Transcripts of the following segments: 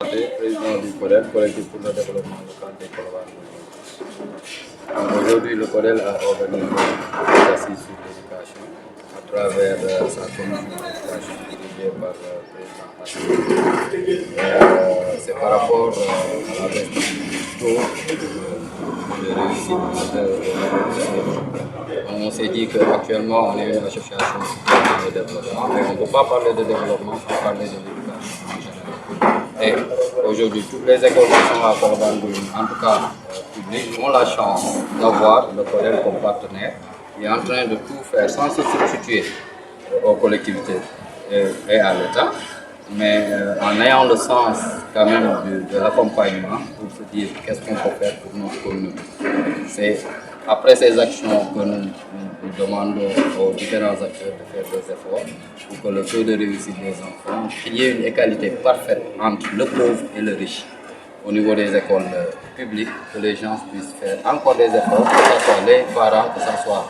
Président du CODEL, collectif pour le développement local des Colobane. Aujourd'hui, le CODEL a organisé des assises sur l'éducation à travers sa commission d'éducation dirigée par le président Hassan. C'est par rapport à la baisse du taux de réussite. On s'est dit qu'actuellement, on est une association de développement, mais on ne peut pas parler de développement sans parler de l'éducation en général. Et aujourd'hui, toutes les écoles qui sont à Colobane, en tout cas publiques, ont la chance d'avoir le CODEL comme partenaire qui est en train de tout faire sans se substituer aux collectivités et à l'État, mais en ayant le sens quand même de l'accompagnement pour se dire qu'est-ce qu'on peut faire pour notre communauté. C'est après ces actions que nous demandons aux différents acteurs de faire des efforts pour que le taux de réussite des enfants, qu'il y ait une égalité parfaite entre le pauvre et le riche au niveau des écoles publiques, que les gens puissent faire encore des efforts, que ce soit les parents, que ce soit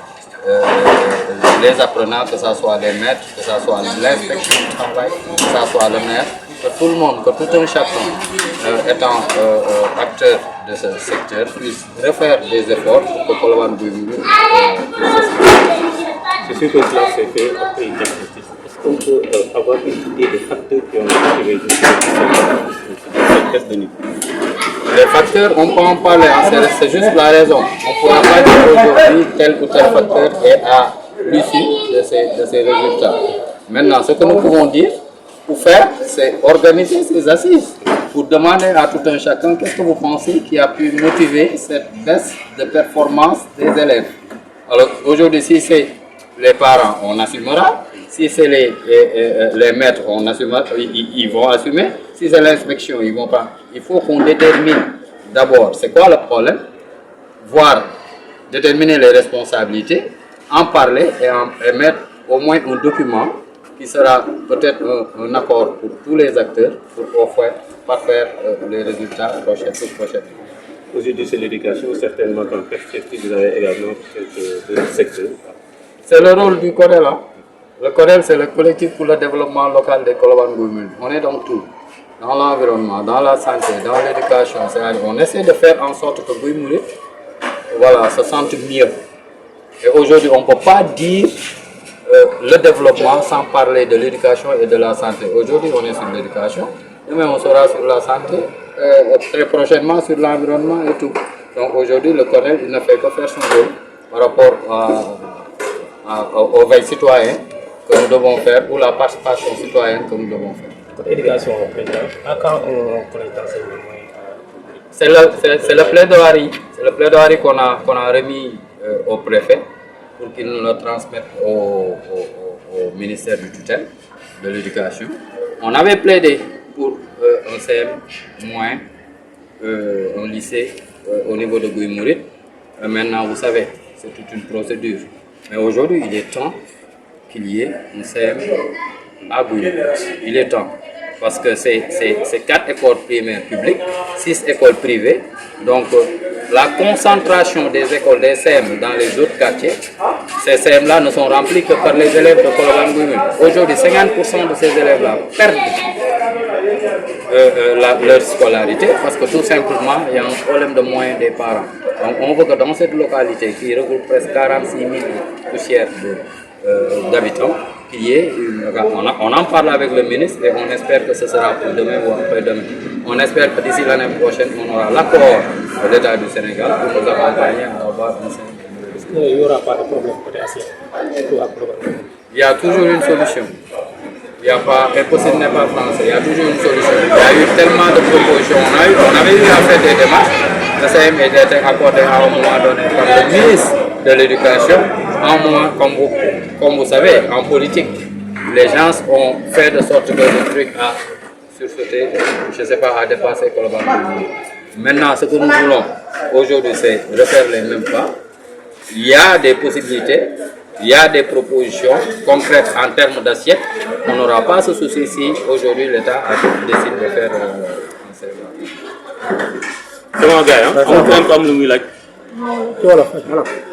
les apprenants, que ce soit les maîtres, que ce soit l'inspection du travail, que ce soit le maire, que tout le monde, que tout un chacun étant acteur de ce secteur puisse refaire des efforts pour que Colobane puisse C'est sûr que cela s'est fait après une diagnostic. Est-ce qu'on peut avoir une idée des facteurs qui ont été cette baisse de niveau? Les facteurs, on peut en parler, c'est juste la raison. On ne pourra pas dire aujourd'hui tel ou tel facteur est à l'issue de ces résultats. Maintenant, ce que nous pouvons dire, pour faire, c'est organiser ces assises pour demander à tout un chacun qu'est-ce que vous pensez qui a pu motiver cette baisse de performance des élèves. Alors aujourd'hui, si c'est les parents, on assumera. Si c'est les maîtres, on assumera, ils vont assumer. Si c'est l'inspection, ils vont pas. Il faut qu'on détermine d'abord c'est quoi le problème, voir, déterminer les responsabilités, en parler et mettre au moins un document qui sera peut-être un accord pour tous les acteurs pour parfaire les résultats prochains. Aujourd'hui, c'est l'éducation, certainement qu'en perspective, vous avez également quelques secteurs. C'est le rôle du CODEL. Le CODEL, c'est le collectif pour le développement local des Colobane. On est dans tout. Dans l'environnement, dans la santé, dans l'éducation. On essaie de faire en sorte que Guy se sente mieux. Et aujourd'hui, on ne peut pas dire le développement sans parler de l'éducation et de la santé. Aujourd'hui, on est sur l'éducation. Demain, on sera sur la santé. Très prochainement sur l'environnement et tout. Donc aujourd'hui, le CODEL il ne fait que faire son rôle par rapport aux veilles citoyennes que nous devons faire ou la participation citoyenne que nous devons faire. Éducation au président, à quand on collecte ces moyens? C'est le plaidoirie qu'on a remis au préfet pour qu'il nous le transmette au ministère du tutelle de l'éducation. On avait plaidé pour un CM moins un lycée au niveau de Guy. Maintenant, vous savez, c'est toute une procédure. Mais aujourd'hui, il est temps qu'il y ait un CM à Guy. Il est temps. Parce que c'est 4 écoles primaires publiques, 6 écoles privées. Donc, la concentration des écoles des CM dans les autres quartiers, ces CM-là ne sont remplis que par les élèves de Colobane. Aujourd'hui, 50% de ces élèves-là perdent leur scolarité parce que tout simplement, il y a un problème de moyens des parents. Donc, on veut que dans cette localité qui regroupe presque 46 000 poussières d'habitants, on en parle avec le ministre et on espère que ce sera pour demain ou après-demain. On espère que d'ici l'année prochaine, on aura l'accord de l'État du Sénégal pour nous accompagner à avoir un CM. Est-ce qu'il n'y aura pas de problème côté assiette? Il y a toujours une solution. Il n'y a pas, impossible n'est pas français, il y a toujours une solution. Il y a eu tellement de propositions. On avait eu à faire des démarches. Le CM était accordé à un moment donné par le ministre de l'Éducation. Comme vous savez, en politique, les gens ont fait de sorte que le truc a sursauté, je ne sais pas, à dépasser Colobane. Maintenant, ce que nous voulons aujourd'hui, c'est refaire les mêmes pas. Il y a des possibilités, il y a des propositions concrètes en termes d'assiette. On n'aura pas ce souci si aujourd'hui l'État décide de faire un CM. Comment gars, on comme le Milag.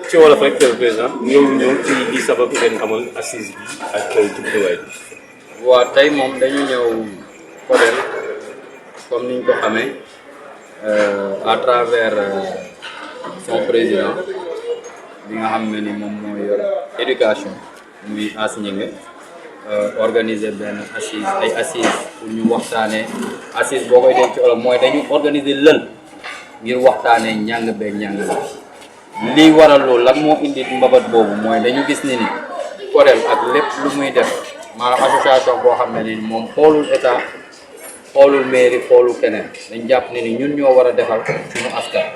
ci wolof rek président ñëw ci li sabab ngeen amoon assise bi ak jubluwaay bi. waaw tey moom dañu ñëw CODEL comme niñ ko xamee à travers son président bi nga xam ne ni moom mooy yor éducation muy enseigné organiser benn ay assises pour ñu waxtaanee assise boo koy dégg ci olof mooy dañu organiser lël ngir waxtaanee njàng beeg njàng la lii waral loolu lan moo indi mbabat boobu mooy dañu gis ni CODEL ak lépp lu muy def maanaam association boo xam ne ni moom xoolul état xoolul mairie xoolul keneen dañ jàpp ne ni ñun ñoo war a defal suñu askan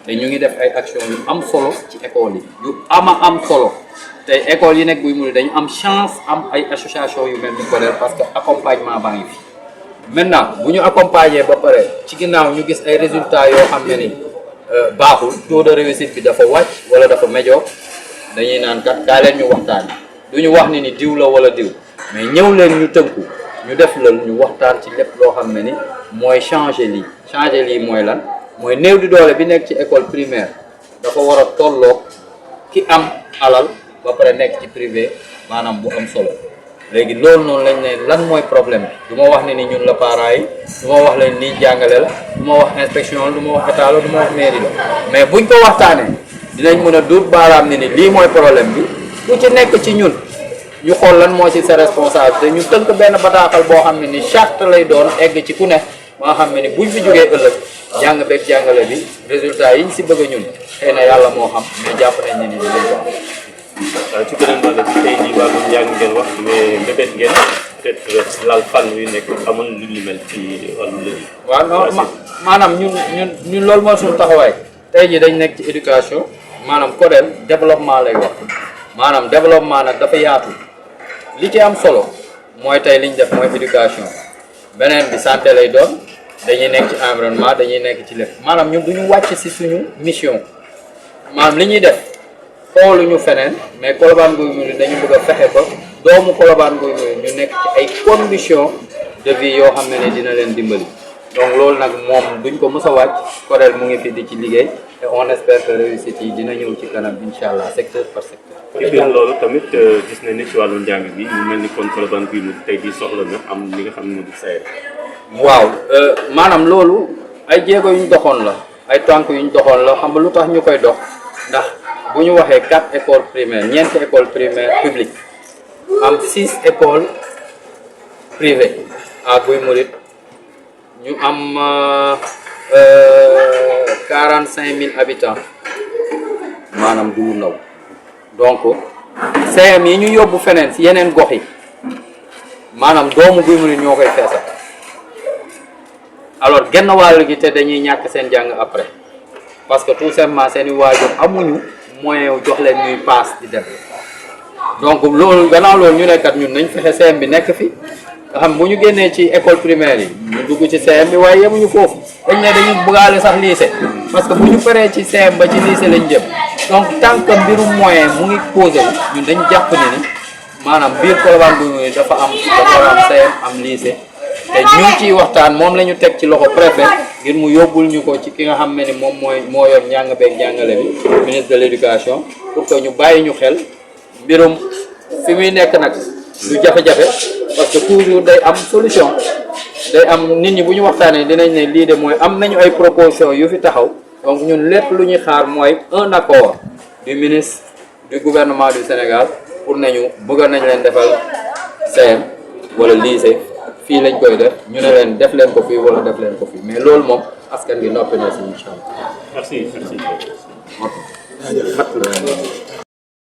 te ñu ngi def ay action yu am solo ci école yi yu am solo tey école yi nekk buy mu dañu am chance am ay association yu mel ni CODEL parce que accompagnement baa ngi fi maintenant bu ñu accompagner ba pare ci ginnaaw ñu gis ay résultats yoo xam ne ni baaxul taux de réussite bi dafa wàcc wala dafa médiocre dañuy naan kat kaa leen ñu waxtaan du ñu wax ni diw la wala diw mais ñëw leen ñu tënku ñu def la ñu waxtaan ci lépp loo xam ne ni mooy changer lii mooy lan mooy néew di doole bi nekk ci école primaire dafa war a tolloog ki am alal ba pare nekk ci privé maanaam bu am solo léegi loolu noonu lañ ne lan mooy problème bi du ma wax ne ni ñun la parents yi du ma wax leen nii jàngale la du ma wax inspection la du ma wax état la du ma wax mairie la mais buñ ko waxtaanee dinañ mën a duut baaraam ne ni lii mooy problème bi ku ci nekk ci ñun ñu xool lan moo ci sa responsabilité ñu tënk benn bataaxal boo xam ne ni charte lay doon egg ci ku ne maa xam ne ni buñ fi jógee ëllëg jàng beeg jàngale bi résultat yi ñu si bëgg ñun xëy na yàlla moo xam mais jàpp nañ ne ni dinañ ko am. ci beneen wàll bi tey jii wàllum njàng ngeen wax mais mbébét ngeen peut-être lal fan yu nekk amul lu ñu mel ci wàllu léegi. waaw non maanaam ñun loolu mooy suñu taxawaay tey jii dañ nekk ci éducation maanaam CODEL développement lay wax maanaam développement nag dafa yaatu li ci am solo mooy tey liñ def mooy éducation beneen bi santé lay doon dañuy nekk ci environnement dañuy nekk ci lépp maanaam ñun duñu wàcc si suñu mission maanaam li ñuy def xooluñu feneen mais Colobane Gouye Mouride dañu bëgg a fexe ba doomu Colobane Gouye Mouride ñu nekk ci ay conditions de vie yoo xam ne dina leen dimbali donc loolu nag moom duñ ko mës a wàcc CODEL mu ngi fi di ci liggéey et on espère que réussite yi dina ñëw ci kanam incha allah secteur par secteur. ci biir loolu tamit gis nañ ne ci wàllu njàng bi ñu mel ni kon Colobane Gouye Mouride tey jii soxla na am li nga xam ne moo di SAED. waaw maanaam loolu ay jéego yu ñu doxoon la ay tànk yu ñu doxoon la xam nga lu tax ñu koy dox ndax bu ñu waxee 4 écoles primaires ñeenti écoles primaires publiques am 6 écoles privées à Gouye Mouride ñu am 45 000 habitants maanaam du ndaw donc CM yi ñu yóbbu feneen si yeneen gox yi maanaam doomu Gouye Mouride ñoo koy feesal alors genn wàll gi te dañuy ñàkk seen jàng après parce que tout simplement seeni waajur amuñu moyen wu jox leen ñuy paas di dem donc loolu gannaaw loolu ñu nekkat ñun nañ fexe CM bi nekk fi nga xam bu ñu génnee ci école primaire yi ñu dugg ci CM bi waaye yemuñu foofu dañ ne dañu bëggaale sax lycée parce que bu ñu paree ci CM ba ci lycée lañ jëm donc tant que mbirum moyen mu ngi posé wu ñun dañ jàpp ne ni maanaam biir Colobane Gouye Mouride dafa am CM am lycée te ñu ngi ciy waxtaan moom la ñu teg ci loxo préfet ngir mu yóbbul ñu ko ci ki nga xam ne ni moom moo yor njàng beeg jàngale bi ministre de l'éducation pour que ñu bàyyi ñu xel mbirum fi muy nekk nag du jafe-jafe parce que toujours day am solution day am nit ñi bu ñu waxtaanee dinañ ne lii de mooy am nañu ay proposition yu fi taxaw donc ñun lépp lu ñuy xaar mooy un accord du ministre du gouvernement du Sénégal pour nañu bëgg nañ leen defal CM wala lycée fii lañ koy def ñu ne leen def leen ko fii wala def leen ko fii mais loolu moom askan gi noppi na si incha allah. merci.